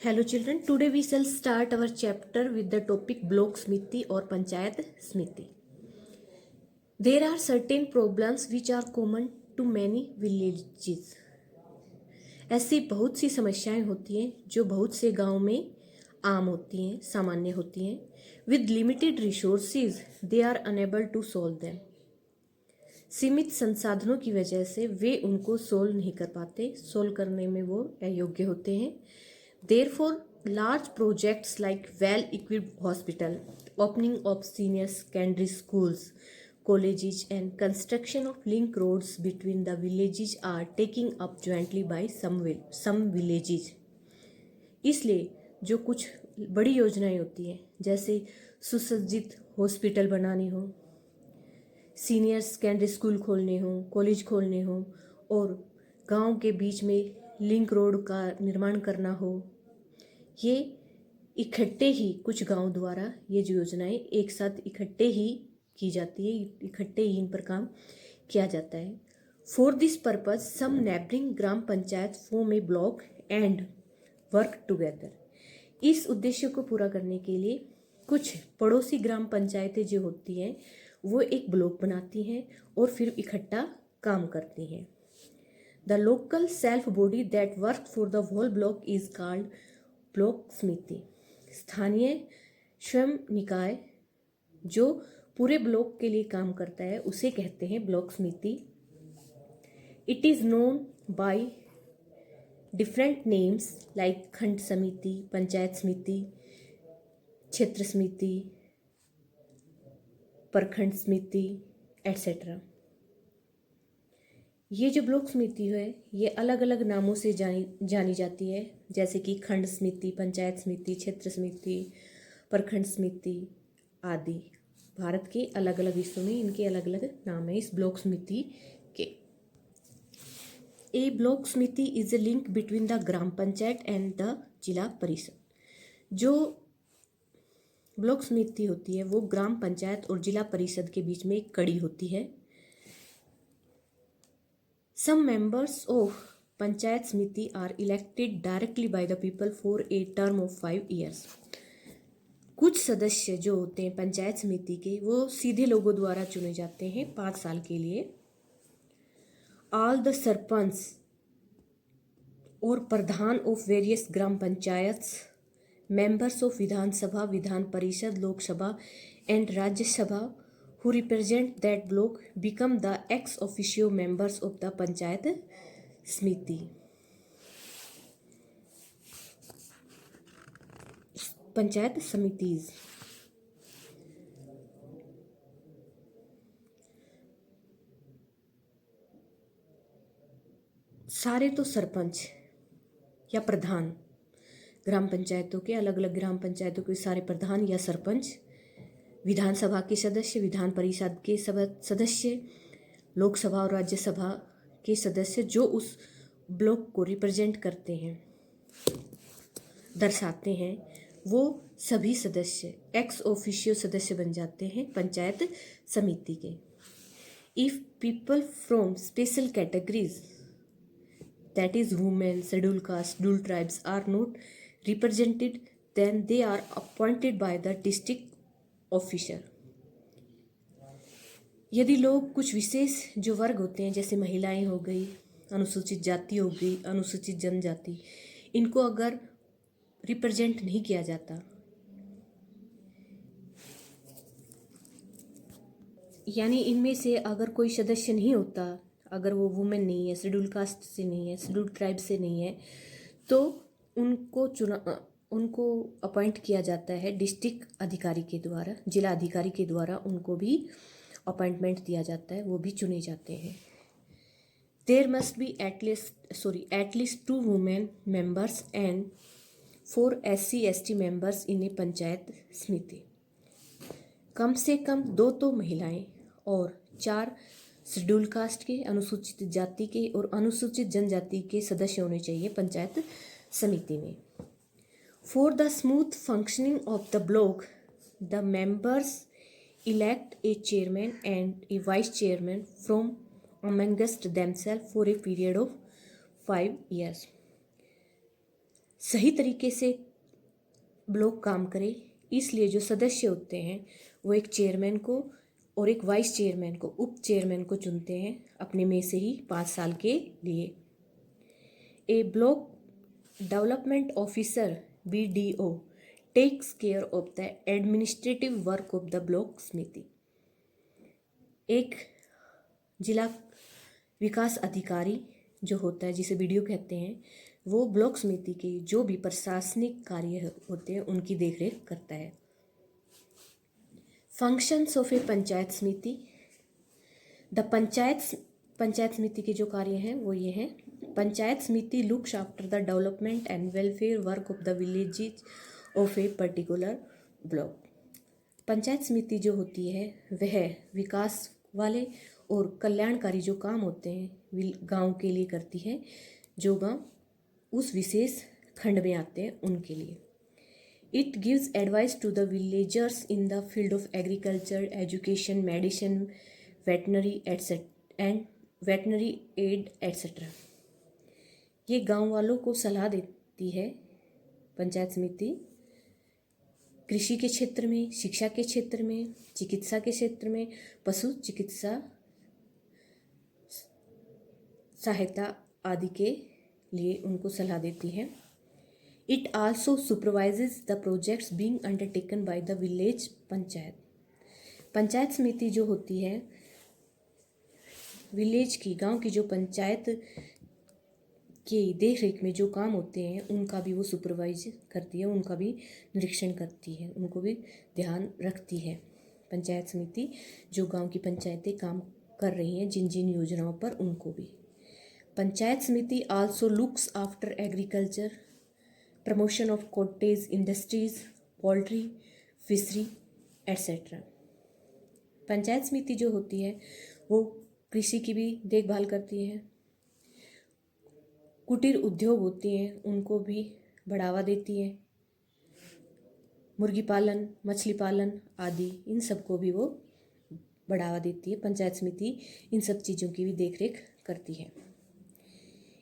Hello children, today we shall start our chapter with the topic Block Smiti or Panchayat Smiti. There are certain problems which are common to many villages. ऐसी बहुत सी समस्याएं होती हैं जो बहुत से गांव में आम होती हैं, सामान्य होती हैं. With limited resources, they are unable to solve them. सीमित संसाधनों की वजह से वे उनको सोल्व नहीं कर पाते, सोल्व करने में वो अयोग्य होते हैं. Therefore, large projects like well-equipped hospital, opening of senior secondary schools, colleges and construction of link roads between the villages are taken up jointly by some villages. इसलिए जो कुछ बड़ी योजनाएं होती हैं जैसे सुसज्जित हॉस्पिटल बनानी हो, सीनियर सेकेंडरी स्कूल खोलने हो, कॉलेज खोलने हो और गांव के बीच में लिंक रोड का निर्माण करना हो, ये इकट्ठे ही कुछ गांव द्वारा ये जो योजनाएं एक साथ इकट्ठे ही की जाती है, इकट्ठे ही इन पर काम किया जाता है. For this purpose some neighbouring gram panchayat form a block and work together. इस उद्देश्य को पूरा करने के लिए कुछ पड़ोसी ग्राम पंचायतें जो होती हैं वो एक ब्लॉक बनाती हैं और फिर इकट्ठा काम करती हैं. The local self body that work for the whole block is called block samiti. स्थानीय स्वयं निकाय जो पूरे ब्लॉक के लिए काम करता है उसे कहते हैं ब्लॉक समिति. It is known by different names like खंड समिति, पंचायत समिति, क्षेत्र समिति, प्रखंड समिति एटसेट्रा. ये जो ब्लॉक समिति है ये अलग अलग नामों से जानी जाती है, जैसे कि खंड समिति, पंचायत समिति, क्षेत्र समिति, प्रखंड समिति आदि. भारत के अलग अलग हिस्सों में इनके अलग अलग नाम है इस ब्लॉक समिति के. ए ब्लॉक समिति is a link between the gram panchayat and the जिला परिषद. जो ब्लॉक समिति होती है वो ग्राम पंचायत और जिला परिषद के बीच में एक कड़ी होती है. Some members of Panchayat Samiti are elected directly by the people for a term of 5 years. कुछ सदस्य जो होते हैं पंचायत समिति के वो सीधे लोगों द्वारा चुने जाते हैं 5 साल के लिए. All the सरपंच और pradhan of various gram panchayat, members of Vidhan Sabha, Vidhan Parishad, Lok Sabha and Rajya Sabha who represent that block become the ex officio members of the Panchayat Smiti. Panchayat समितिज सारे तो सरपंच या प्रधान ग्राम पंचायतों के, अलग अलग ग्राम पंचायतों के सारे प्रधान या सरपंच, विधानसभा के सदस्य, विधान परिषद के सदस्य, लोकसभा और राज्यसभा के सदस्य जो उस ब्लॉक को रिप्रेजेंट करते हैं, दर्शाते हैं, वो सभी सदस्य एक्स ऑफिशियो सदस्य बन जाते हैं पंचायत समिति के. If people from special categories that is women, schedule caste, schedule tribes are not represented then they are appointed by the district officer. यदि लोग कुछ विशेष जो वर्ग होते हैं जैसे महिलाएं हो गई, अनुसूचित जाति हो गई, अनुसूचित जनजाति, इनको अगर रिप्रेजेंट नहीं किया जाता, यानी इनमें से अगर कोई सदस्य नहीं होता, अगर वो वुमेन नहीं है, शेड्यूल कास्ट से नहीं है, शेड्यूल ट्राइब से नहीं है, तो उनको अपॉइंट किया जाता है डिस्ट्रिक्ट अधिकारी के द्वारा, जिला अधिकारी के द्वारा उनको भी अपॉइंटमेंट दिया जाता है, वो भी चुने जाते हैं. There must be at least 2 women members and 4 SC/ST members in a panchayat samiti. कम से कम 2 तो महिलाएं और 4 शेड्यूल कास्ट के, अनुसूचित जाति के और अनुसूचित जनजाति के सदस्य होने चाहिए पंचायत समिति में. For the smooth functioning of the block, the members elect a chairman and a vice chairman from amongst themselves for a period of 5 years. सही तरीके से ब्लॉक काम करे, इसलिए जो सदस्य होते हैं वो एक चेयरमैन को और एक वाइस चेयरमैन को, उप चेयरमैन को चुनते हैं अपने में से ही 5 साल के लिए। A block development officer BDO takes care of the administrative work of the block samiti. एक जिला विकास अधिकारी जो होता है, जिसे BDO कहते हैं, वो ब्लॉक समिति के जो भी प्रशासनिक कार्य होते हैं उनकी देखरेख करता है। फंक्शंस ऑफ ए पंचायत समिति। द पंचायत समिति के जो कार्य हैं वो ये हैं। पंचायत समिति looks after the development and welfare work of the villages of a particular block. Panchayat समिति जो होती है वह विकास वाले और कल्याणकारी जो काम होते हैं गांव के लिए करती है, जो गांव उस विशेष खंड में आते हैं उनके लिए। It gives advice to the villagers in the field of agriculture, education, medicine, veterinary aid etcetera. ये गांव वालों को सलाह देती है पंचायत समिति कृषि के क्षेत्र में, शिक्षा के क्षेत्र में, चिकित्सा के क्षेत्र में, पशु चिकित्सा सहायता आदि के लिए उनको सलाह देती है। It also supervises the projects being undertaken by the village panchayat. Panchayat समिति जो होती है विलेज की, गांव की जो पंचायत के देख रेख में जो काम होते हैं उनका भी वो सुपरवाइज करती है, उनका भी निरीक्षण करती है, उनको भी ध्यान रखती है पंचायत समिति। जो गांव की पंचायतें काम कर रही हैं जिन जिन योजनाओं पर, उनको भी। पंचायत समिति also looks after agriculture, promotion of cottage industries, poultry, fishery etcetera. Panchayat समिति जो होती है वो कृषि की भी देखभाल करती है, कुटीर उद्योग होती हैं उनको भी बढ़ावा देती है, मुर्गी पालन, मछली पालन आदि इन सबको भी वो बढ़ावा देती है। पंचायत समिति इन सब चीज़ों की भी देखरेख करती है।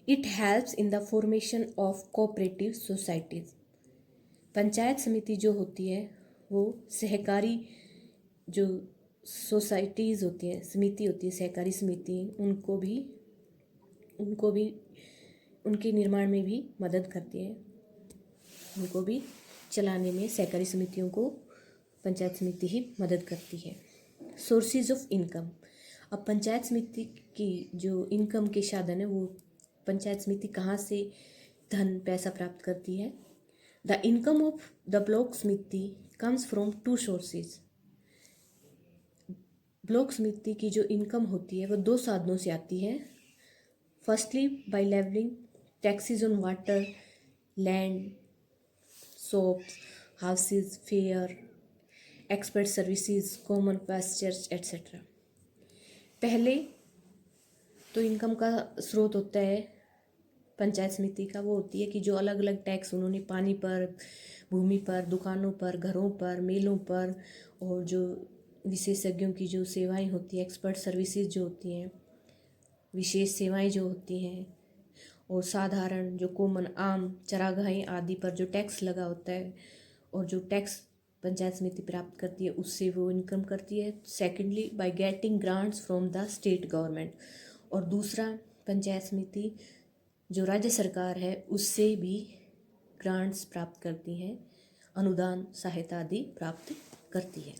It helps in the formation of cooperative societies. Panchayat समिति जो होती है वो सहकारी जो सोसाइटीज़ होती हैं, समिति होती है, सहकारी समिति, उनको भी उनके निर्माण में भी मदद करती है, उनको भी चलाने में सहकारी समितियों को पंचायत समिति ही मदद करती है। Sources of income. अब पंचायत समिति की जो इनकम के साधन है वो पंचायत समिति कहाँ से धन पैसा प्राप्त करती है। The income of the block समिति कम्स फ्रॉम 2 सोर्सेज। ब्लॉक समिति की जो इनकम होती है वो 2 साधनों से आती है। Firstly by levelling taxes on water, land, shops, houses, fair, expert services, common pastures etcetera. पहले तो इनकम का स्रोत होता है पंचायत समिति का, वो होती है कि जो अलग अलग टैक्स उन्होंने पानी पर, भूमि पर, दुकानों पर, घरों पर, मेलों पर, और जो विशेषज्ञों की जो सेवाएं होती हैं, एक्सपर्ट सर्विसेज जो होती हैं, विशेष सेवाएं जो होती हैं, और साधारण जो कॉमन आम चरागाहें आदि पर जो टैक्स लगा होता है, और जो टैक्स पंचायत समिति प्राप्त करती है उससे वो इनकम करती है। Secondly by getting grants from the state government, और दूसरा पंचायत समिति जो राज्य सरकार है उससे भी ग्रांट्स प्राप्त करती हैं, अनुदान सहायता आदि प्राप्त करती है।